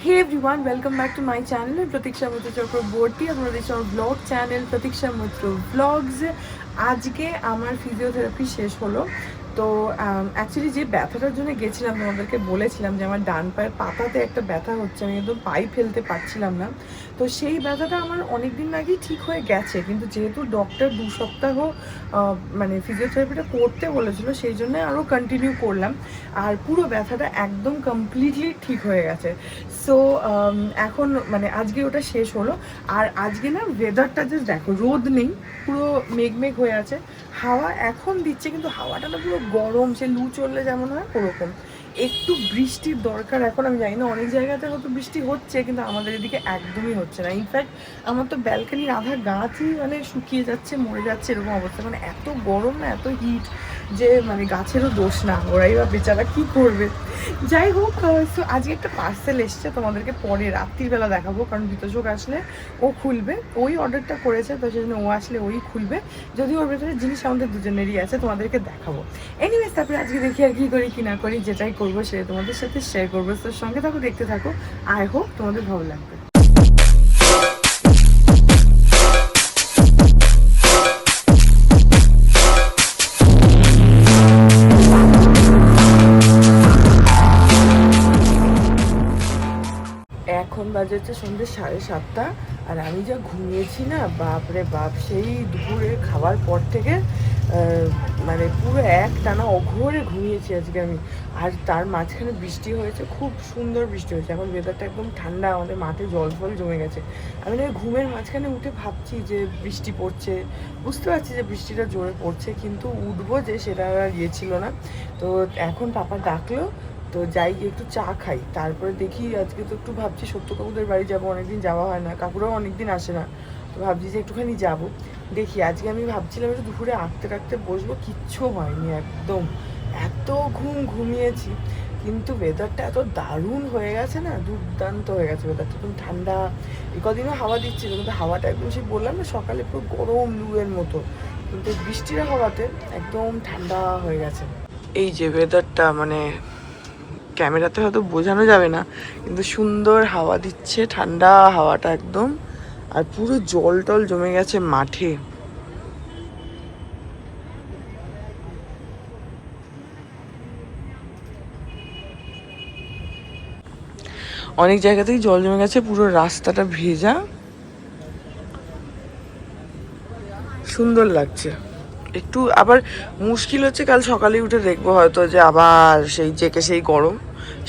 Hey everyone, welcome back to my channel. I'm Pratiksha Mitra Chakraborty. আপনারা দেখছেন আমার blog channel প্রতীক্ষা মিত্র blogs. আজকে আমার ফিজিওথেরাপি শেষ হলো। তো অ্যাকচুয়ালি যে ব্যথাটার জন্য গেছিলাম তোমাদেরকে বলেছিলাম যে আমার ডান পায়ের পাতাতে একটা ব্যথা হচ্ছে, আমি একদম পাই ফেলতে পারছিলাম না। তো সেই ব্যথাটা আমার অনেক দিন আগেই ঠিক হয়ে গেছে, কিন্তু যেহেতু ডক্টর 2 সপ্তাহ মানে ফিজিওথেরাপিটা করতে বলেছিল, সেই জন্য আরও কন্টিনিউ করলাম। আর পুরো ব্যথাটা একদম কমপ্লিটলি ঠিক হয়ে গেছে। সো এখন মানে আজকে ওটা শেষ হলো। আর আজকে না ওয়েদারটা জাস্ট দেখো, রোদ নেই, পুরো মেঘ হয়ে আছে। হাওয়া এখন দিচ্ছে, কিন্তু হাওয়াটা না পুরো গরম, সে লু চললে যেমন হয় ওরকম। একটু বৃষ্টির দরকার এখন। আমি জানি না অনেক জায়গাতে হয়তো বৃষ্টি হচ্ছে, কিন্তু আমাদের এদিকে একদমই হচ্ছে না। ইনফ্যাক্ট আমার তো ব্যালকানির আধা গাছই মানে শুকিয়ে যাচ্ছে, মরে যাচ্ছে, এরকম অবস্থা। মানে এত গরম না, এত হিট, যে মানে গাছেরও দোষ না, ওরাই বা বেচারা কী করবে। যাই হোক, সো আজকে একটা পার্সেল এসছে, তোমাদেরকে পরে রাত্রিবেলা দেখাবো, কারণ বিতোষক আসলে ও খুলবে। ওই অর্ডারটা করেছে, তো সেই জন্য ও আসলে ওই খুলবে। যদি ওর ভেতরে জিনিস আমাদের দুজনেরই আছে, তোমাদেরকে দেখাবো। এনিওয়েজ, তারপরে আজকে দেখি আর কী করি কি না করি, যেটাই করবো সেটা তোমাদের সাথে শেয়ার করবো। তো সঙ্গে থাকো, দেখতে থাকো। আই হোপ তোমাদের ভালো লাগবে। এখন বাজে হচ্ছে সন্ধ্যে 7:30। আর আমি যা ঘুমিয়েছি না, বাপরে বাপ, সেই দুপুরে খাওয়ার পর থেকে মানে পুরো এক টানা অঘোরে ঘুমিয়েছি আজকে আমি। আর তার মাঝখানে বৃষ্টি হয়েছে, খুব সুন্দর বৃষ্টি হয়েছে। এখন ওয়েদারটা একদম ঠান্ডা, আমাদের মাঠে জল ফল জমে গেছে। আমি না ঘুমের মাঝখানে উঠে ভাবছি যে বৃষ্টি পড়ছে, বুঝতে পারছি যে বৃষ্টিটা জোরে পড়ছে, কিন্তু উঠবো যে সেটা আর ইয়ে ছিল না। তো এখন পাপা ডাকলো, তো যাই গিয়ে একটু চা খাই, তারপরে দেখি। আজকে তো একটু ভাবছি সত্য কাকুদের বাড়ি যাবো, অনেকদিন যাওয়া হয় না, কাকুরাও অনেকদিন আসে না। তো ভাবছি যে একটুখানি যাব। দেখি আজকে আমি ভাবছিলাম একটু দুপুরে আঁকতে টাকতে বসবো, কিচ্ছু হয়নি একদম। এত ঘুমিয়েছি, কিন্তু ওয়েদারটা এত দারুণ হয়ে গেছে না, দুর্দান্ত হয়ে গেছে ওয়েদারটা, একদম ঠান্ডা। এই কদিনও হাওয়া দিচ্ছিল, কিন্তু হাওয়াটা একদম সেই বললাম না সকালে পুরো গরম লুয়ের মতো, কিন্তু বৃষ্টির হাওয়াতে একদম ঠান্ডা হয়ে গেছে। এই যে ওয়েদারটা, মানে ক্যামেরাতে হয়তো বোঝানো যাবে না, কিন্তু সুন্দর হাওয়া দিচ্ছে, ঠান্ডা হাওয়াটা একদম। আর পুরো জল টল জমে গেছে মাঠে। অনেক জায়গাতেই জল জমে গেছে, পুরো রাস্তাটা ভেজা, সুন্দর লাগছে। একটু আবার মুশকিল হচ্ছে, কাল সকালে উঠে দেখবো হয়তো যে আবার সেই জেকে সেই গরম।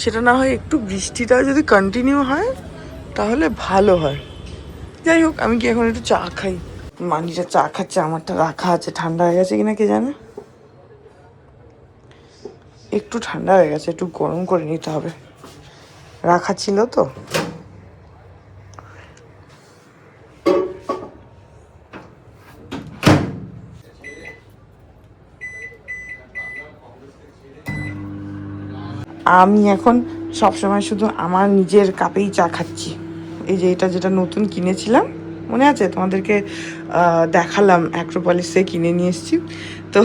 সেটা না হয়, একটু বৃষ্টিটা যদি কন্টিনিউ হয় তাহলে ভালো হয়। যাই হোক, আমি কি এখন একটু চা খাই। মানিটা চা খাচ্ছে, আমারটা রাখা আছে, ঠান্ডা হয়ে গেছে কিনা কে জানে। একটু ঠান্ডা হয়ে গেছে, একটু গরম করে নিতে হবে, রাখা ছিল তো। আমি এখন সবসময় শুধু আমার নিজের কাপেই চা খাচ্ছি। এই যে এটা যেটা নতুন কিনেছিলাম, মনে আছে তোমাদেরকে দেখালাম, অ্যাক্রোপলিসে কিনে নিয়ে এসেছি। তো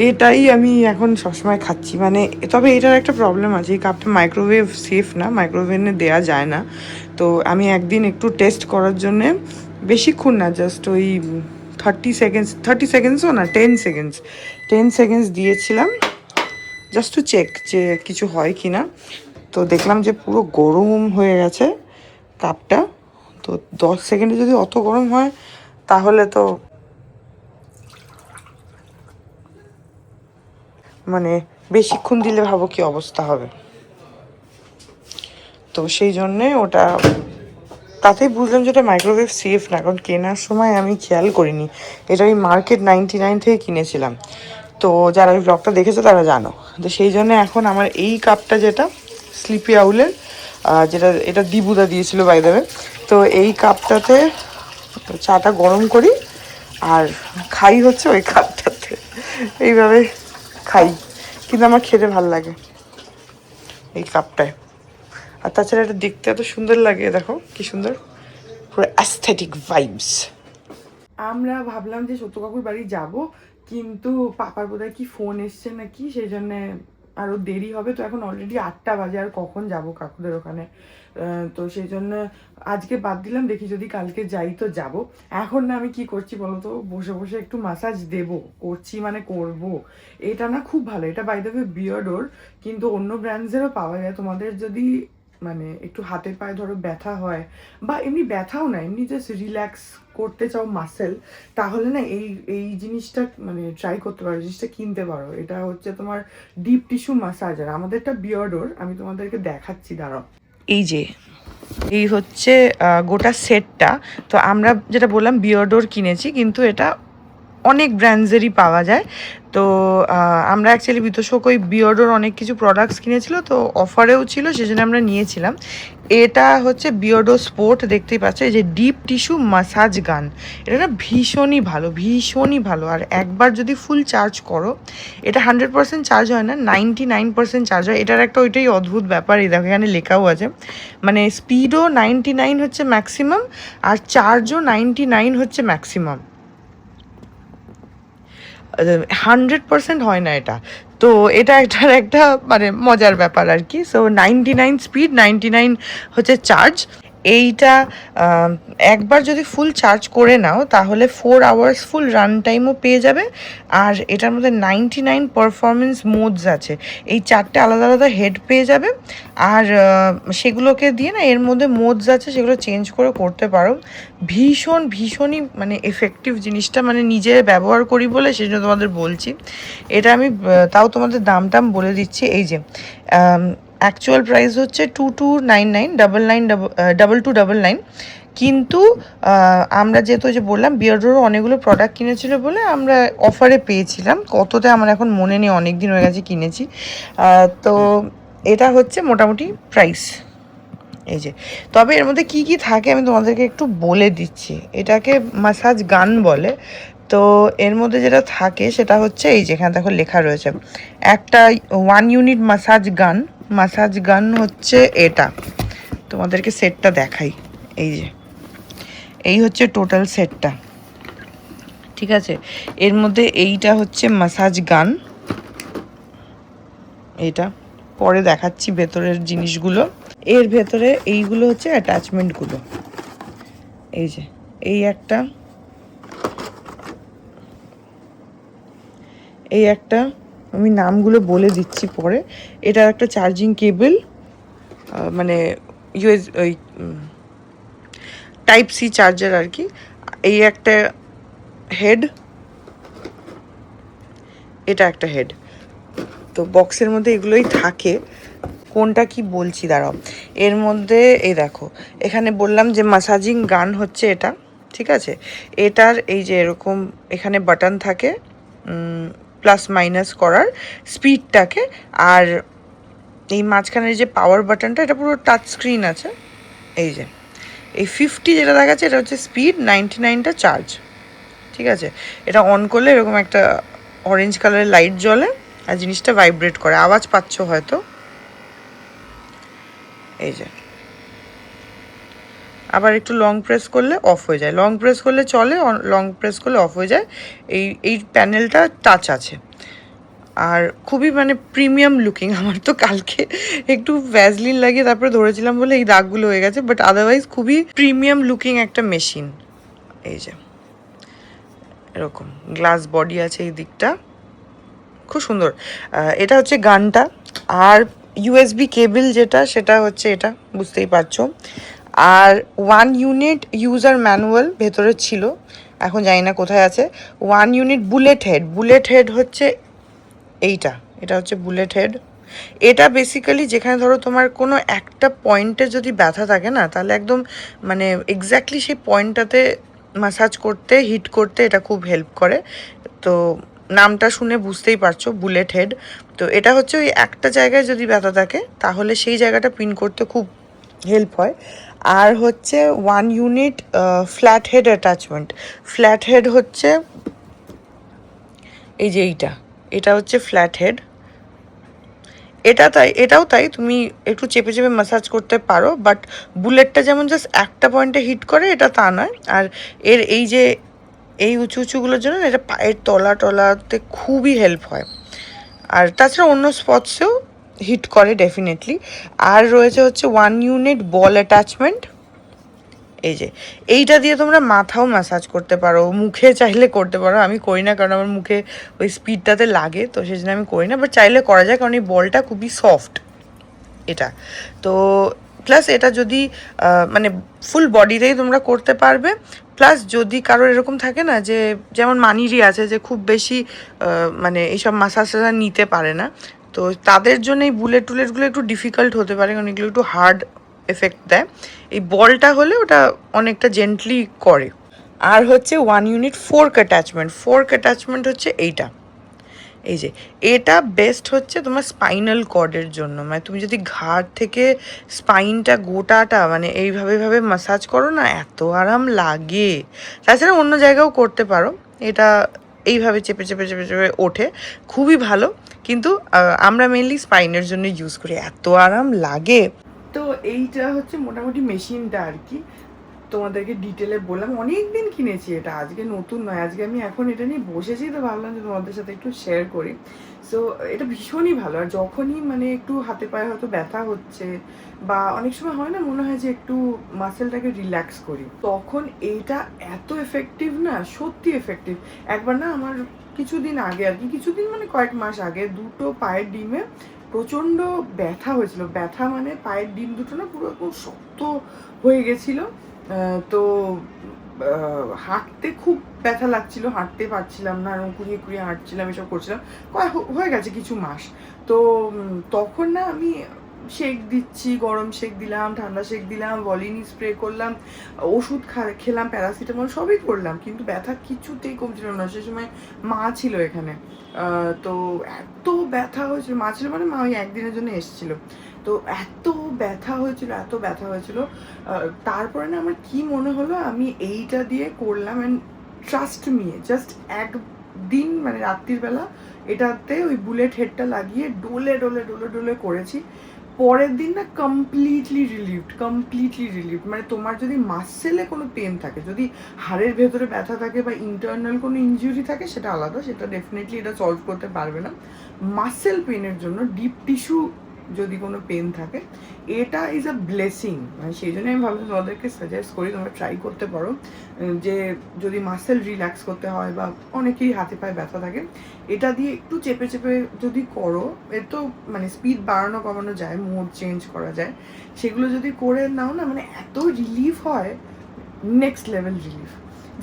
এটাই আমি এখন সবসময় খাচ্ছি। মানে তবে এটার একটা প্রবলেম আছে, এই কাপটা মাইক্রোওয়েভ সেফ না, মাইক্রোওয়েভে দেওয়া যায় না। তো আমি একদিন একটু টেস্ট করার জন্যে, বেশিক্ষণ না, জাস্ট ওই 30 সেকেন্ডসও না, 10 সেকেন্ডস দিয়েছিলাম, জাস্ট টু চেক যে কিছু হয় কি না। তো দেখলাম যে পুরো গরম হয়ে গেছে কাপটা। তো 10 সেকেন্ডে যদি অত গরম হয়, তাহলে তো মানে বেশিক্ষণ দিলে ভাবো কি অবস্থা হবে। তো সেই জন্যে ওটা, তাতেই বুঝলাম যে এটা মাইক্রোওয়েভ সেফ না, কারণ কেনার সময় আমি খেয়াল করিনি। এটা আমি মার্কেট 99 থেকে কিনেছিলাম। তো যারা ওই ব্লগটা দেখেছে তারা জানো। তো সেই জন্য এখন আমার এই কাপটা, যেটা স্লিপি আউলের, যেটা এটা দিবুদা দিয়েছিল বাই দ্য ওয়ে, তো এই কাপটাতে চাটা গরম করি আর খাই হচ্ছে ওই কাপটাতে, এইভাবে খাই। কিন্তু আমার খেতে ভাল লাগে এই কাপটায়। আর তাছাড়া এটা দেখতে এত সুন্দর লাগে, দেখো কি সুন্দর, পুরো অ্যাস্থেটিক ভাইবস। আমরা ভাবলাম যে সত্য কাকুর বাড়ি যাব, কিন্তু পাপার বোধহয় কি ফোন এসছে নাকি, সেই জন্যে আরও দেরি হবে। তো এখন অলরেডি 8টা বাজে, আর কখন যাব কাকুদের ওখানে। তো সেই জন্য আজকে বাদ দিলাম, দেখি যদি কালকে যাই তো যাব। এখন না আমি কি করছি বলো তো, বসে বসে একটু মাসাজ দেব, করছি মানে করব। এটা না খুব ভালো, এটা বাই দ্য ওয়ে বিয়ার্ডোর, কিন্তু অন্য ব্র্যান্ডসেরও পাওয়া যায়। তোমাদের যদি মানে একটু হাতে পায়ে ধরো ব্যথা হয়, বা এমনি ব্যথাও না, এমনি জাস্ট রিল্যাক্স করতে চাও মাসেল, তাহলে না এই এই জিনিসটা মানে ট্রাই করতে পারো, জিনিসটা কিনতে পারো। এটা হচ্ছে তোমার ডিপ টিস্যু মাসাজার, আমাদেরটা বিয়ার্ডোর, আমি তোমাদেরকে দেখাচ্ছি, দাঁড়াও। এই যে এই হচ্ছে গোটা সেটটা। তো আমরা যেটা বললাম বিয়ার্ডোর কিনেছি, কিন্তু এটা অনেক ব্র্যান্ডসেরই পাওয়া যায়। তো আমরা অ্যাকচুয়ালি বিতোষক ওই বিয়ার্ডোর অনেক কিছু প্রোডাক্টস কিনেছিল, তো অফারেও ছিল, সেজন্য আমরা নিয়েছিলাম। এটা হচ্ছে বিয়ার্ডো স্পোর্ট, দেখতেই পাচ্ছ, এই যে ডিপ টিস্যু মাসাজ গান। এটা না ভীষণই ভালো, ভীষণই ভালো। আর একবার যদি ফুল চার্জ করো, এটা 100% চার্জ হয় না, 99% চার্জ হয়। এটার একটা ওইটাই অদ্ভুত ব্যাপার, এই দেখো এখানে লেখাও আছে, মানে স্পিডও 99 হচ্ছে ম্যাক্সিমাম, আর চার্জও 99 হচ্ছে ম্যাক্সিমাম। 100% হয় না এটা। তো এটা একটার একটা মানে মজার ব্যাপার আর কি। সো 99 স্পিড, 99 হচ্ছে চার্জ। এইটা একবার যদি ফুল চার্জ করে নাও, তাহলে 4 আওয়ার্স ফুল রান টাইমও পেয়ে যাবে। আর এটার মধ্যে 99 পারফরমেন্স মোডস আছে, এই 4টে আলাদা আলাদা হেড পেয়ে যাবে। আর সেগুলোকে দিয়ে না, এর মধ্যে মোডস আছে, সেগুলো চেঞ্জ করে করতে পারো। ভীষণই মানে এফেক্টিভ জিনিসটা, মানে নিজে ব্যবহার করি বলে সেই জন্য তোমাদের বলছি। এটা আমি তাও তোমাদের দাম টাম বলে দিচ্ছি। এই যে অ্যাকচুয়াল প্রাইস হচ্ছে 2299, 2299, কিন্তু আমরা যেহেতু যে বললাম বিয়ার্ডোরও অনেকগুলো প্রোডাক্ট কিনেছিল বলে আমরা অফারে পেয়েছিলাম। কততে আমার এখন মনে নেই, অনেক দিন হয়ে গেছে কিনেছি। তো এটা হচ্ছে মোটামুটি প্রাইস। এই যে, তবে এর মধ্যে কি কি থাকে আমি তোমাদেরকে একটু বলে দিচ্ছি। এটাকে মাসাজ গান বলে। তো এর মধ্যে যেটা থাকে সেটা হচ্ছে এই যেখানে দেখো লেখা রয়েছে, একটা 1 ইউনিট মাসাজ গান হচ্ছে এটা। তোমাদেরকে সেটটা দেখাই, এই যে এই হচ্ছে টোটাল সেটটা, ঠিক আছে। এর মধ্যে এইটা হচ্ছে মাসাজ গান, এটা পরে দেখাচ্ছি ভেতরের জিনিসগুলো। এর ভেতরে এইগুলো হচ্ছে অ্যাটাচমেন্টগুলো, এই যে এই একটা আমি নামগুলো বলে দিচ্ছি পরে। এটার একটা চার্জিং কেবল, মানে ইউএস ওই টাইপ সি চার্জার আর কি। এই একটা হেড, এটা একটা হেড। তো বক্সের মধ্যে এগুলোই থাকে। কোনটা কি বলছি দাঁড়াও। এর মধ্যে এই দেখো, এখানে বললাম যে মাসাজিং গান হচ্ছে এটা, ঠিক আছে। এটার এই যে এরকম এখানে বাটন থাকে প্লাস মাইনাস করার স্পিডটাকে, আর এই মাঝখানের যে পাওয়ার বাটনটা, এটা পুরো টাচ স্ক্রিন আছে। এই যে এই 50 যেটা দেখাচ্ছে, এটা হচ্ছে স্পিড, 99টা চার্জ, ঠিক আছে। এটা অন করলে এরকম একটা অরেঞ্জ কালারের লাইট জ্বলে, আর জিনিসটা ভাইব্রেট করে, আওয়াজ পাচ্ছ হয়তো। এই যে আবার একটু লং প্রেস করলে অফ হয়ে যায়, লং প্রেস করলে চলে, লং প্রেস করলে অফ হয়ে যায়। এই প্যানেলটা টাচ আছে, আর খুবই মানে প্রিমিয়াম লুকিং। আমার তো কালকে একটু ভ্যাজলিন লাগিয়ে তারপরে ধরেছিলাম বলে এই দাগগুলো হয়ে গেছে, বাট আদারওয়াইজ খুবই প্রিমিয়াম লুকিং একটা মেশিন। এই যে এরকম গ্লাস বডি আছে এই দিকটা, খুব সুন্দর। এটা হচ্ছে গানটা। আর ইউএসবি কেবল যেটা, সেটা হচ্ছে এটা, বুঝতেই পারছো। আর 1 ইউনিট ইউজার ম্যানুয়াল ভেতরে ছিল, এখন জানি না কোথায় আছে। 1 ইউনিট বুলেট হেড হচ্ছে এটা হচ্ছে বুলেট হেড। এটা বেসিক্যালি যেখানে ধরো তোমার কোনো একটা পয়েন্টে যদি ব্যথা থাকে না, তাহলে একদম মানে এক্স্যাক্টলি সেই পয়েন্টটাতে মাসাজ করতে, হিট করতে এটা খুব হেল্প করে। তো নামটা শুনে বুঝতেই পারছো, বুলেট হেড। তো এটা হচ্ছে ওই একটা জায়গায় যদি ব্যথা থাকে, তাহলে সেই জায়গাটা পিন করতে খুব হেল্প হয়। আর হচ্ছে 1 unit flat head attachment. Flat head হচ্ছে এই যে এটা হচ্ছে ফ্ল্যাট হেড। এটাও তাই, তুমি একটু চেপে চেপে ম্যাসাজ করতে পারো, বাট বুলেটটা যেমন জাস্ট একটা পয়েন্টে হিট করে, এটা তা নয়। আর এর এই যে এই উঁচুগুলোর জন্য এটা পায়ের তলাতে খুবই হেল্প হয়। আর তাছাড়া অন্য স্পটসেও হিট করে ডেফিনেটলি। আর রয়েছে হচ্ছে 1 ইউনিট বল অ্যাটাচমেন্ট। এই যে এইটা দিয়ে তোমরা মাথাও ম্যাসাজ করতে পারো, মুখে চাইলে করতে পারো। আমি করি না কারণ আমার মুখে ওই স্পিডটাতে লাগে, তো সেই জন্য আমি করি না, বাট চাইলে করা যায় কারণ এই বলটা খুবই সফট এটা। তো প্লাস এটা যদি মানে ফুল বডিতেই তোমরা করতে পারবে। প্লাস যদি কারোর এরকম থাকে না যে, যেমন মানিরই আছে যে খুব বেশি মানে এইসব মাসাজ নিতে পারে না, তো তাদের জন্য এই বুলেট টুলেটগুলো একটু ডিফিকাল্ট হতে পারে কারণ এগুলো একটু হার্ড এফেক্ট দেয়। এই বলটা হলে ওটা অনেকটা জেন্টলি করে। আর হচ্ছে 1 unit fork attachment. Fork attachment হচ্ছে এইটা, এই যে এটা বেস্ট হচ্ছে তোমার স্পাইনাল কর্ডের জন্য। মানে তুমি যদি ঘাড় থেকে স্পাইনটা গোটাটা মানে এইভাবে মাসাজ করো না, এত আরাম লাগে। তাছাড়া অন্য জায়গাও করতে পারো, এটা এইভাবে চেপে চেপে চেপে চেপে ওঠে, খুবই ভালো। কিন্তু আমরা মেনলি স্পাইনের জন্য ইউজ করি, এত আরাম লাগে। তো এইটা হচ্ছে মোটামুটি মেশিনটা আর কি, তোমাদেরকে ডিটেলে বললাম। অনেক দিন কিনেছি এটা, আজকে নতুন নয়, আজকে আমি এখন এটা নিয়ে বসেছি, তো ভাবলাম যে তোমাদের সাথে একটু শেয়ার করি। সো এটা ভীষণই ভালো। আর যখনই মানে একটু হাতে পায়ে হয়তো ব্যথা হচ্ছে বা অনেক সময় হয় না, মনে হয় যে একটু মাসেলটাকে রিল্যাক্স করি, তখন এইটা এত এফেক্টিভ না, সত্যি এফেক্টিভ। একবার না আমার কিছুদিন আগে আর কি, কিছুদিন মানে কয়েক মাস আগে, দুটো পায়ের ডিমে প্রচণ্ড ব্যথা হয়েছিল। ব্যথা মানে পায়ের ডিম দুটো না পুরো একদম শক্ত হয়ে গেছিলো। তো হাঁটতে খুব ব্যথা লাগছিল, হাঁটতে পারছিলাম না, কুড়িয়ে কুড়িয়ে হাঁটছিলাম, এসব করছিলাম, হয়ে গেছে কিছু মাস। তো তখন না আমি শেক দিচ্ছি, গরম শেক দিলাম, ঠান্ডা শেক দিলাম, ভলিনি স্প্রে করলাম, ওষুধ খেলাম, প্যারাসিটামল সবই করলাম, কিন্তু ব্যথা কিছুতেই কমছিল না। সে সময় মা ছিল এখানে, তো এত ব্যথা হয়েছিল, মা ছিল মানে মা ওই একদিনের জন্য এসেছিল, তো এত ব্যথা হয়েছিল, এত ব্যথা হয়েছিল। তারপরে না আমার কি মনে হলো, আমি এইটা দিয়ে করলাম, অ্যান্ড ট্রাস্ট মি, জাস্ট একদিন মানে রাত্রির বেলা এটাতে ওই বুলেট হেডটা লাগিয়ে ডোলে ডোলে ডোলে ডোলে করেছি। পরের দিন না কমপ্লিটলি রিলিভড। মানে তোমার যদি মাসেলে কোনো পেন থাকে, যদি হাড়ের ভেতরে ব্যথা থাকে বা ইন্টারনাল কোনো ইনজুরি থাকে, সেটা আলাদা, সেটা ডেফিনেটলি এটা সলভ করতে পারবে না। মাসেল পেনের জন্য, ডিপ টিস্যু যদি কোনো পেন থাকে, এটা ইজ আ ব্লেসিং। মানে সেই জন্য আমি ভাবলাম তোমাদেরকে সাজেস্ট করি, তোমরা ট্রাই করতে পারো, যে যদি মাসেল রিল্যাক্স করতে হয় বা অনেকেই হাতে পায়ে ব্যথা থাকে, এটা দিয়ে একটু চেপে চেপে যদি করো, এর তো মানে স্পিড বাড়ানো কমানো যায়, মোড চেঞ্জ করা যায়, সেগুলো যদি করে নাও না, মানে এত রিলিফ হয়, নেক্সট লেভেল রিলিফ।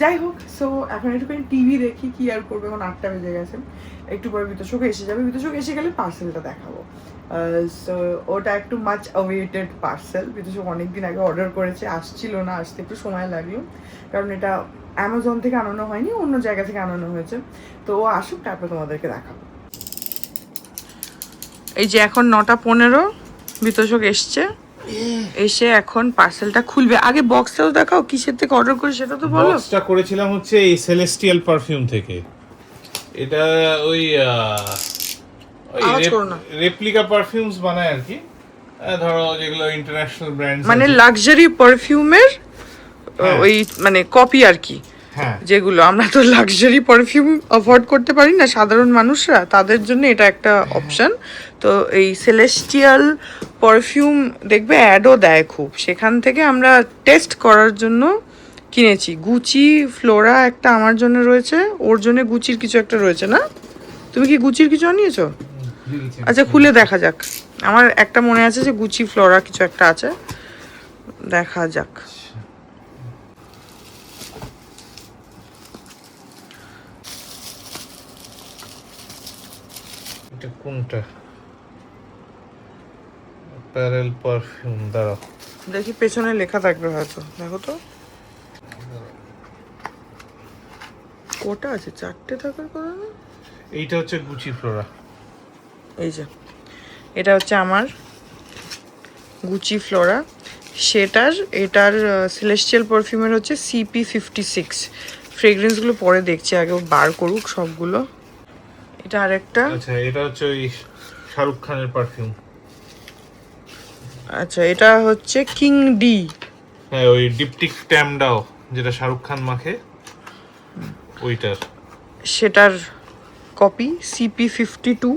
যাই হোক, সো এখন একটুখানি টিভি দেখি, কি আর করবো, এখন 8টা বেজে গেছে, একটু পরে বিতোষক এসে যাবে, বিতোষক এসে গেলে পার্সেলটা দেখাবো। সো ওটা একটু মাচ অ্যাওয়েটেড পার্সেল, বিতোষক অনেকদিন আগে অর্ডার করেছে, আসছিল না, আসতে একটু সময় লাগলো, কারণ এটা অ্যামাজন থেকে আনানো হয়নি, অন্য জায়গা থেকে আনানো হয়েছে। তো ও আসুক, তারপর তোমাদেরকে দেখাবো। এই যে এখন 9:15, বিতোষক এসছে, এসে এখন পার্সেলটা খুলবে। আগে বক্সটাও দেখাও, কিসের থেকে অর্ডার করে সেটা তো বলো। বক্সটা করেছিলাম হচ্ছে এই সেলেস্টিয়াল পারফিউম থেকে। এটা ওই রেপ্লিকা পারফিউমস বানায় আর কি, ধরো যেগুলো ইন্টারন্যাশনাল ব্র্যান্ডস, মানে লাক্সারি পারফিউমের ওই মানে কপি আর কি। হ্যাঁ, যেগুলো আমরা তো লাক্সারি পারফিউম অ্যাফোর্ড করতে পারি না সাধারণ মানুষরা, তাদের জন্য এটা একটা অপশন। তো এই সেলেস্টিয়াল পারফিউম দেখবে অ্যাডও দেয় খুব, সেখান থেকে আমরা টেস্ট করার জন্য কিনেছি। গুচি ফ্লোরা একটা আমার জন্য রয়েছে, ওর জন্য গুচির কিছু একটা রয়েছে না? তুমি কি গুচির কিছু আনিয়েছো? আচ্ছা, খুলে দেখা যাক। আমার একটা মনে আছে যে গুচি ফ্লোরা কিছু একটা আছে, দেখা যাক। এটা কোনটা? প্যারেল পারফিউম, দাঁড়াও দেখি, পেছনে লেখা থাকবে হয়তো, দেখো তো। কটা আছে? 4টে থাকার কথা না? এইটা হচ্ছে গুচি ফ্লোরা। এই যে এটা হচ্ছে আমার গুচি ফ্লোরা, সেটার এটার সেলেস্টিয়াল পারফিউমের হচ্ছে CP56। ফ্রেগরেন্সগুলো পরে দেখছি, আগে বার করুক সবগুলো। এটা আরেকটা, আচ্ছা এটা হচ্ছে ওই শাহরুখ খানের পারফিউম। আচ্ছা এটা হচ্ছে কিং ডি। হ্যাঁ, ওই ডিপটিক ট্যামডাও যেটা শাহরুখ খান মাখে, ওইটার, সেটার কপি CP52।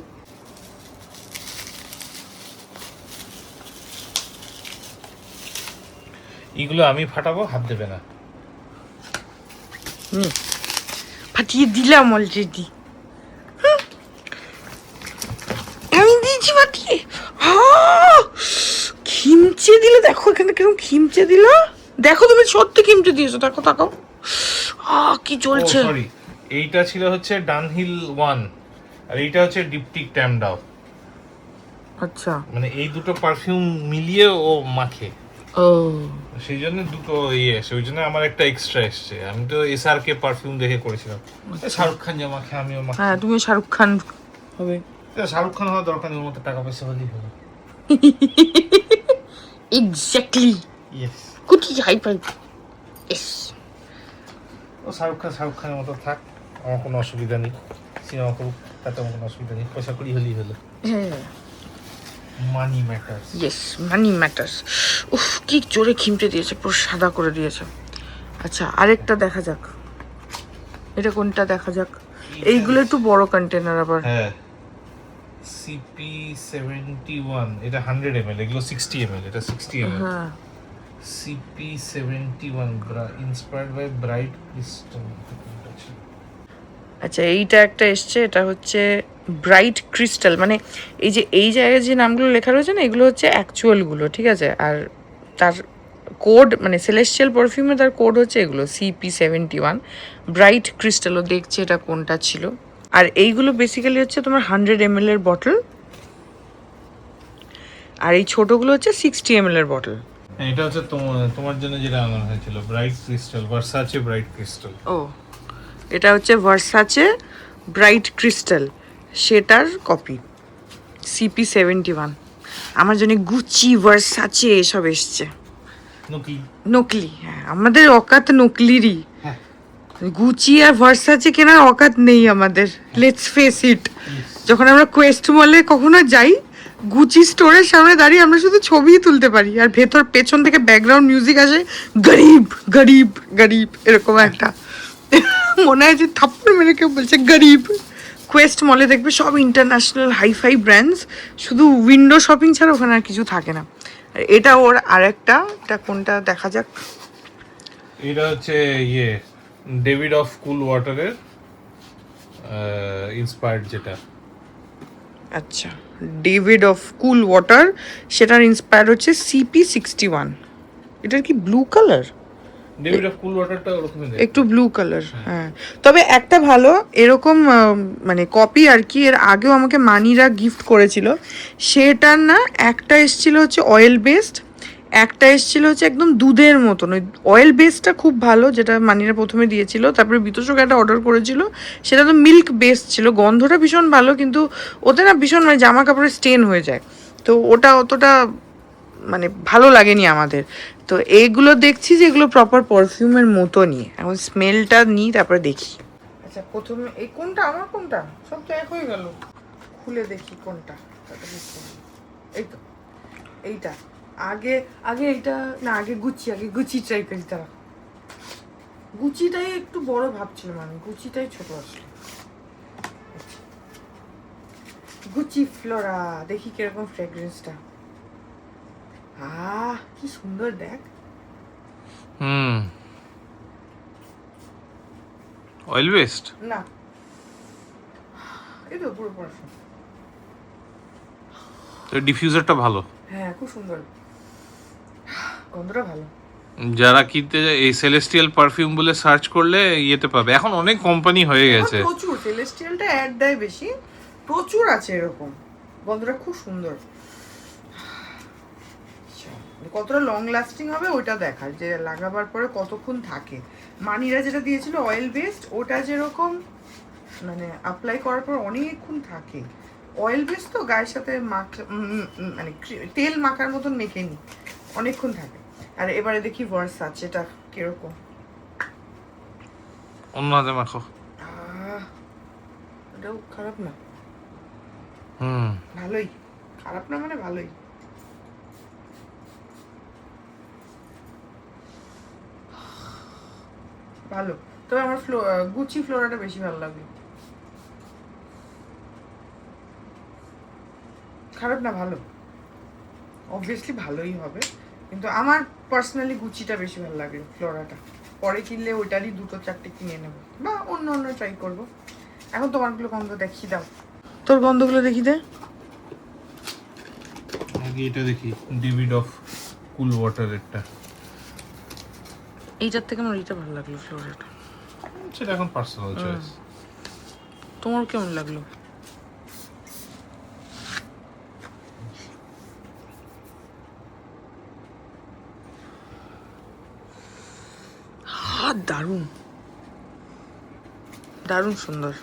এগুলো আমি ফাটাবো, হাত দেবে না। ফাটিয়ে দিলাম অলরেডি, আমি দিয়েছি ফাটিয়ে। খিমচে দিলে, দেখো এখানে কিরকম খিমচে দিল, দেখো তুমি সত্যি খিমচে দিয়েছো, দেখো তাকাও কি চলছে। সরি, এইটা ছিল হচ্ছে ডানহিল 1 আর এইটা হচ্ছে ডিপটিক ট্যামডাও। আচ্ছা, মানে এই দুটো পারফিউম মিলিয়ে ও মাখে, ও সেই জন্য দুটো ইয়ে এসে, ওই জন্য আমার একটা এক্সট্রা এসছে। আমি তো SRK পারফিউম দেখে করেছিলাম, শাহরুখ খান যা মাখে আমিও মাখি। হ্যাঁ তুমি শাহরুখ খান হবে। শাহরুখ খান হওয়ার দরকার নেই, ওর মতো টাকা পয়সা হলেই হলো। এক্স্যাক্টলি, ইয়েস, কুটি হাই ফাই। ইয়েস, ও শাহরুখ খানের মতো থাক, আমার কোনো অসুবিধা নেই। সিনেমা করুক, তাতে আমার কোনো অসুবিধা নেই, পয়সা করি হলেই হলো। হ্যাঁ, মানি ম্যাটার্স। ইয়েস, মানি ম্যাটার্স। উফ, কি জোরে খিমচে দিয়েছে, পুরো সাদা করে দিয়েছে। আচ্ছা, আরেকটা দেখা যাক, এটা কোনটা দেখা যাক। এইগুলো একটু বড় কন্টেনার আবার। হ্যাঁ, CP71, এটা 100 ml, এগুলো 60 ml, এটা 60 ml। হ্যাঁ, CP71 inspired by bright crystal. আচ্ছা এইটা একটা এসছে, এটা হচ্ছে ব্রাইট ক্রিস্টাল, মানে এই যে এই জায়গায় যে নামগুলো লেখা রয়েছে না, এগুলো হচ্ছে অ্যাকচুয়ালগুলো, ঠিক আছে। আর তার কোড, মানে সেলেস্টিয়াল পারফিউমে তার কোড হচ্ছে এগুলো CP71 ব্রাইট ক্রিস্টাল। ও দেখছে এটা কোনটা ছিল। আর এইগুলো বেসিক্যালি হচ্ছে তোমার 100 ml এর বটল, আর এই ছোটগুলো হচ্ছে 60 ml এর বটল। এটা হচ্ছে তোমার জন্য যেটা আনা হয়েছিল, ব্রাইট ক্রিস্টাল, ভার্সাচে ব্রাইট ক্রিস্টাল। ও, এটা হচ্ছে ভার্সাচে ব্রাইট ক্রিস্টাল, সেটার কপি CP71। আমার জন্য গুচি, ভার্সাচে এসব এসছে, নকলি। হ্যাঁ, আমাদের অকাত নকলিরই, হ্যাঁ। গুচি আর ভার্সাচে কেনার অকাত নেই আমাদের, লেটস ফেস ইট। যখন আমরা কোয়েস্ট মলে কখনো যাই, গুচি স্টোরের সামনে দাঁড়িয়ে আমরা শুধু ছবিই তুলতে পারি, আর পেছন থেকে ব্যাকগ্রাউন্ড মিউজিক আসে, গরিব গরিব গরিব, এরকম একটা মনে হয় যে থাপ্পড় মেরে কেউ বলছে গরিব। কোয়েস্ট মলে দেখবে সব ইন্টারন্যাশনাল হাইফাই ব্র্যান্ডস, শুধু উইন্ডো শপিং ছাড়া ওখানে আর কিছু থাকে না। আর এটা ওর আরেকটা, এটা কোনটা দেখা যাক। এটা হচ্ছে ইয়ে ডেভিড অফ কুল ওয়াটারের ইন্সপায়ার্ড যেটা। আচ্ছা, ডেভিড অফ কুল ওয়াটার, সেটার ইন্সপায়ার হচ্ছে CP61। এটার কি ব্লু কালার? ডেভিড অফ কুল ওয়াটারটা ওরকমই দেখতে। একটু ব্লু কালার, হ্যাঁ। তবে একটা ভালো এরকম মানে কপি আর কি, এর আগেও আমাকে মানিরা গিফট করেছিল। সেটার না একটা এসছিল হচ্ছে অয়েল বেসড, একটা এসছিল হচ্ছে একদম দুধের মতন। ওই অয়েল বেসটা খুব ভালো, যেটা মানিরা প্রথমে দিয়েছিল। তারপরে বিতোষক একটা অর্ডার করেছিল, সেটা তো মিল্ক বেসড ছিল, গন্ধটা ভীষণ ভালো, কিন্তু ওতে না ভীষণ মানে জামা কাপড়ে স্টেন হয়ে যায়, তো ওটা অতটা মানে ভালো লাগেনি আমাদের। তো এইগুলো দেখছি যে এগুলো প্রপার পারফিউমের মতনই, এখন স্মেলটা নিই তারপরে দেখি। আচ্ছা, প্রথমে এই কোনটা, আমার কোনটা, সব তো এক হয়ে গেল, খুলে দেখি কোনটা। এই তো এইটা, আগে আগে এইটা না, আগে গুচি ট্রাই করি। তারা গুচিটাই একটু বড় ভাবছিলাম আমি, গুচিটাই ছোট আসলে। গুচি ফ্লোরা, দেখি কিরকম ফ্রেগ্রেন্সটা। কি সুন্দর, দেখ। অয়েল বেসড না, এই তো পুরো পারফিউম। তো ডিফিউজারটা ভালো। হ্যাঁ, খুব সুন্দর, গন্ধটা ভালো। যারা কিনতে যায় এই সেলেস্টিয়াল পারফিউম বলে সার্চ করলে ইয়েতে পাবে, এখন অনেক কোম্পানি হয়ে গেছে। প্রচুর, সেলেস্টিয়ালটা অ্যাড দেয় বেশি, প্রচুর আছে এরকম, গন্ধটা খুব সুন্দর। কতটা লং লাস্টিং হবে ওইটা দেখার, যে লাগাবার পরে কতক্ষণ থাকে। মানিরা যেটা দিয়েছিল অয়েল বেসড, ওটা যেরকম মানে অ্যাপ্লাই করার পর অনেকক্ষণ থাকে। অয়েল বেসড তো গায়ের সাথে মানে তেল মাখার মতন মেখে নি, অনেকক্ষণ থাকে। আর এবারে দেখি ভার্সাচে এটা কিরকম। অন্য হাতে মাখো। এটাও খারাপ না, ভালোই, খারাপ না মানে ভালোই। ভালো, তবে আমার গুচি ফ্লোরাটা বেশি ভালো লাগলো। খারাপ না, ভালো, অবভিয়াসলি ভালোই হবে, কিন্তু আমার পার্সোনালি গুচিটা বেশি ভালো লাগলো, ফ্লোরাটা। পরে কিনলে ওইটারই 2-4টে কিনে নেবো, বা অন্য অন্য ট্রাই করবো। এখন তোমারগুলো গন্ধ দেখিয়ে দাও, তোর গন্ধগুলো দেখি দে। আগে এটা দেখি, ডেভিড অফ কুল ওয়াটার একটা। এইটার থেকে আমার এইটা ভালো লাগলো, ফ্লোরাটা। সেটা এখন পার্সোনাল চয়েস। তোমার কেমন লাগলো? দারুণ দারুণ সুন্দর।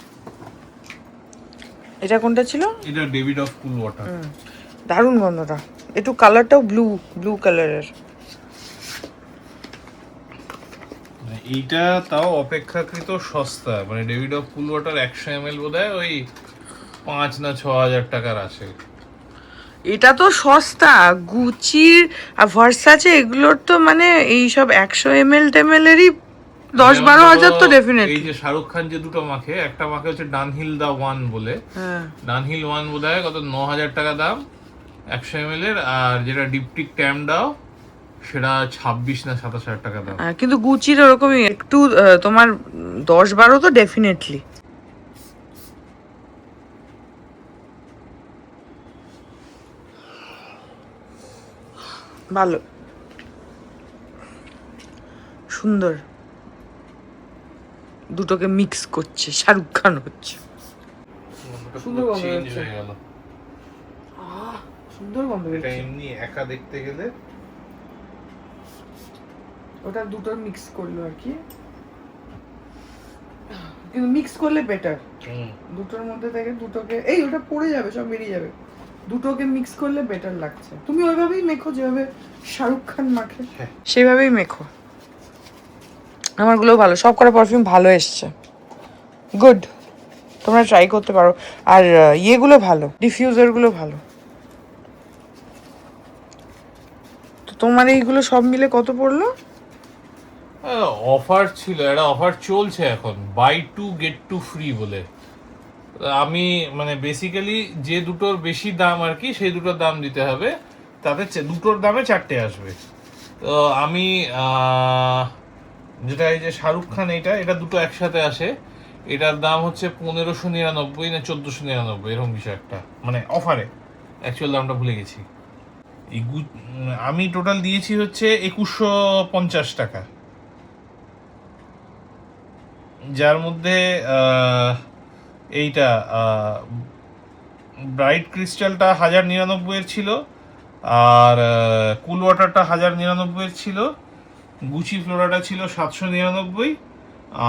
এটা কোনটা ছিল? এটা ডেভিড অফ কুল ওয়াটার। দারুণ গন্ধটা, একটু কালারটাও ব্লু ব্লু কালারের। এইটা তাও অপেক্ষাকৃত সস্তা, মানে David of cool water 100 ml বোধহয় ওই 5 না 6,000 টাকার আসে। এটা তো সস্তা, গুচির আর ভার্সাচে এগুলোর তো মানে এইসব 100 ml টেমেলেরই 10-12 হাজার তো ডেফিনেটলি। এই যে শাহরুখ খান যে দুটো মাখে, একটা মাখে হচ্ছে ডানহিল দা ওয়ান বলে, ডানহিল ওয়ান বোধহয় কত 9,000 টাকা দাম 100 ml এর, আর যেটা ডিপটিক ট্যাম দাও সেটা 26 না 27,000 টাকা দাম। কিন্তু গুচির ওরকমই একটু তোমার 10-12 তো ডেফিনেটলি। ভালো, সুন্দর, দুটোকে মিক্স করছে, শাহরুখ খান হচ্ছে। সুন্দর গন্ধ চেঞ্জ হচ্ছে। হয়ে গেল। সুন্দর গন্ধ এটা হচ্ছে। এমনি একা দেখতে গেলে ওটা দুটো মিক্স করলো আর কি, কিন্তু মিক্স করলে বেটার। দুটোর মধ্যে থেকে দুটোকে, এই ওটা পড়ে যাবে, সব বেরিয়ে যাবে। দুটোকে মিক্স করলে বেটার লাগছে। তুমি ওইভাবেই মেখো যেভাবে শাহরুখ খান মাখে, সেভাবেই মেখো। আমারগুলো ভালো, সব কটা পারফিউম ভালো এসছে, গুড। তোমরা ট্রাই করতে পারো। আর ইয়েগুলো ভালো, ডিফিউজারগুলো ভালো। তো তোমার এইগুলো সব মিলে কত পড়লো? অফার ছিল, একটা অফার চলছে এখন, buy two get two free বলে। আমি মানে বেসিক্যালি যে দুটোর বেশি দাম আর কি, সেই দুটোর দাম দিতে হবে, তাতে দুটোর দামে 4টে আসবে। তো আমি যেটা এই যে শাহরুখ খান, এটা দুটো একসাথে আসে, এটার দাম হচ্ছে 1599 না 1499 এরকম কিছু একটা, মানে অফারে। অ্যাকচুয়াল দামটা ভুলে গেছি। এই আমি টোটাল দিয়েছি হচ্ছে 2150 টাকা, যার মধ্যে এইটা ব্রাইট ক্রিস্টালটা 1099 এর ছিল, আর কুল ওয়াটারটা 1099 এর ছিল, গুচি ফ্লোরাটা ছিল 799,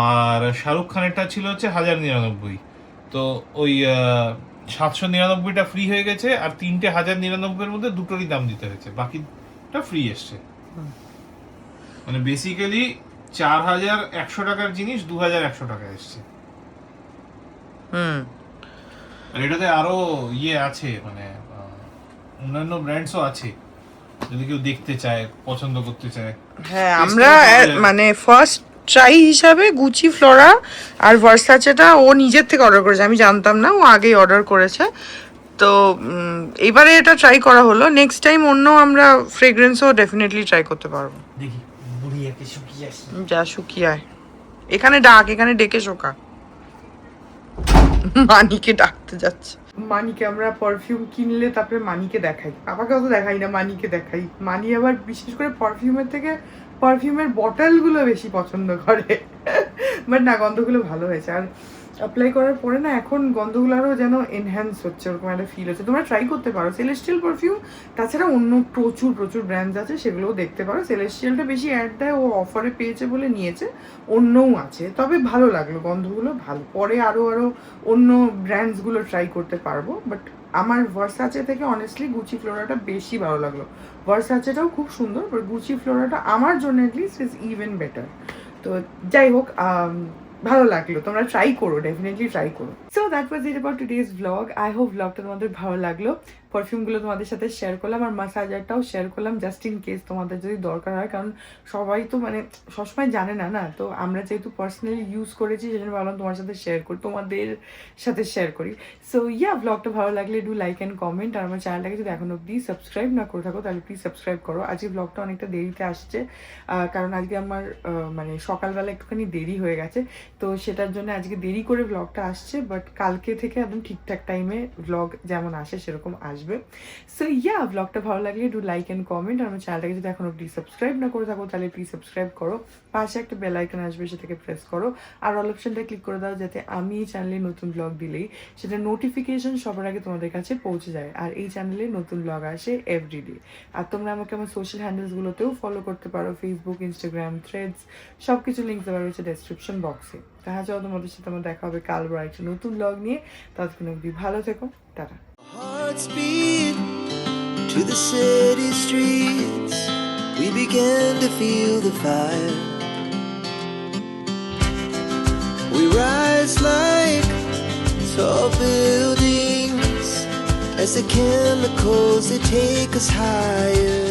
আর শাহরুখ খানেরটা ছিল হচ্ছে 1099। তো ওই 799টা ফ্রি হয়ে গেছে, আর 3টে 1099 এর মধ্যে দুটোরই দাম দিতে হয়েছে, বাকিটা ফ্রি এসছে। মানে বেসিক্যালি 4100 টাকার জিনিস 2100 টাকা এসছে। আর এটাতে আরো ইয়ে আছে, মানে অন্যান্য ব্র্যান্ডসও আছে, যদি কেউ দেখতে চায়, পছন্দ করতে চায়। হ্যাঁ, আমরা মানে ফার্স্ট ট্রাই হিসাবে গুচি ফ্লোরা আর ভার্সাচেটা ও নিজের থেকে অর্ডার করেছে, আমি জানতাম না, ও আগেই অর্ডার করেছে। তো এবারে এটা ট্রাই করা হলো, নেক্সট টাইম অন্য আমরা ফ্রেগ্রেন্সও ডেফিনেটলি ট্রাই করতে পারবো। দেখি বুড়িয়াকে শুকিয়ে আসি। যা শুকিয়ায়, এখানে ডাক, এখানে ডেকে শোকা। মানিকে ডাকতে যাচ্ছে। মানিকে আমরা পারফিউম কিনলে তারপরে মানিকে দেখাই, পাপাকে অত দেখাই না, মানিকে দেখাই। মানি আবার বিশেষ করে পারফিউমের থেকে পারফিউমের বটলগুলো বেশি পছন্দ করে। বাট না, গন্ধগুলো ভালো হয়েছে। আর অ্যাপ্লাই করার পরে না এখন গন্ধগুলো আরও যেন এনহ্যান্স হচ্ছে, ওরকম একটা ফিল হচ্ছে। তোমরা ট্রাই করতে পারো সেলেস্টিয়াল পারফিউম, তাছাড়া অন্য প্রচুর প্রচুর ব্র্যান্ডস আছে, সেগুলোও দেখতে পারো। সেলেস্টিয়ালটা বেশি অ্যাড দেয়, ও অফারে পেয়েছে বলে নিয়েছে, অন্যও আছে, তবে ভালো লাগলো, গন্ধগুলো ভালো। পরে আরও অন্য ব্র্যান্ডসগুলো ট্রাই করতে পারবো, বাট আমার ভার্সাচে থেকে অনেস্টলি গুচি ফ্লোরাটা বেশি ভালো লাগলো। ভার্সাচেটাও খুব সুন্দর, বাট গুচি ফ্লোরাটা আমার জন্য অ্যাটলিস্ট ইজ ইভেন বেটার। তো যাই হোক, ভালো লাগলো, তোমরা ট্রাই করো, ডেফিনেটলি ট্রাই করো। So that was it about today's blog. I hope ব্লগটা তোমাদের ভালো লাগলো। পারফিউমগুলো তোমাদের সাথে শেয়ার করলাম, আর মাসাজারটাও শেয়ার করলাম জাস্ট ইন কেস তোমাদের যদি দরকার হয়, কারণ সবাই তো মানে সবসময় জানে না না, তো আমরা যেহেতু পার্সোনালি ইউজ করেছি সেজন্য ভাবলাম তোমার সাথে শেয়ার করি, তোমাদের সাথে শেয়ার করি। সো ইয়া, ব্লগটা ভালো লাগলে ডু লাইক অ্যান্ড কমেন্ট, আর আমার চ্যানেলটাকে যদি এখন অব্দি সাবস্ক্রাইব না করে থাকো তাহলে প্লিজ সাবস্ক্রাইব করো। আজকে ব্লগটা অনেকটা দেরিতে আসছে, কারণ আজকে আমার মানে সকালবেলা একটুখানি দেরি হয়ে গেছে, তো সেটার জন্য আজকে দেরি করে ব্লগটা আসছে, বাট কালকে থেকে একদম ঠিকঠাক টাইমে ব্লগ যেমন আসে সেরকম আসবে। সো ইয়া, ব্লগটা ভালো লাগলে ডু লাইক অ্যান্ড কমেন্ট, আর আমার চ্যানেলটাকে যদি এখন অব্দি সাবস্ক্রাইব না করে থাকো তাহলে প্লিজ সাবস্ক্রাইব করো। পাশে একটা বেল আইকন আসবে, সেটাকে প্রেস করো, আর অল অপশনটা ক্লিক করে দাও যাতে আমি এই চ্যানেলে নতুন ব্লগ দিলেই সেটা নোটিফিকেশন সবার আগে তোমাদের কাছে পৌঁছে যায়। আর এই চ্যানেলে নতুন ব্লগ আসে এভরিডে। আর তোমরা আমাকে আমার সোশ্যাল হ্যান্ডেলসগুলোতেও ফলো করতে পারো, ফেসবুক, ইনস্টাগ্রাম, থ্রেডস, সব কিছু লিঙ্ক দেওয়া রয়েছে ডেসক্রিপশন বক্সে। দেখা যাও তোমাদের সাথে আমার দেখা হবে কাল বড় একটা নতুন ব্লগ নিয়ে। ততক্ষণ অবধি ভালো থেকো, tata. Hearts beat to the city streets. We began to feel the fire. We rise like tall buildings as the chemicals they take us higher.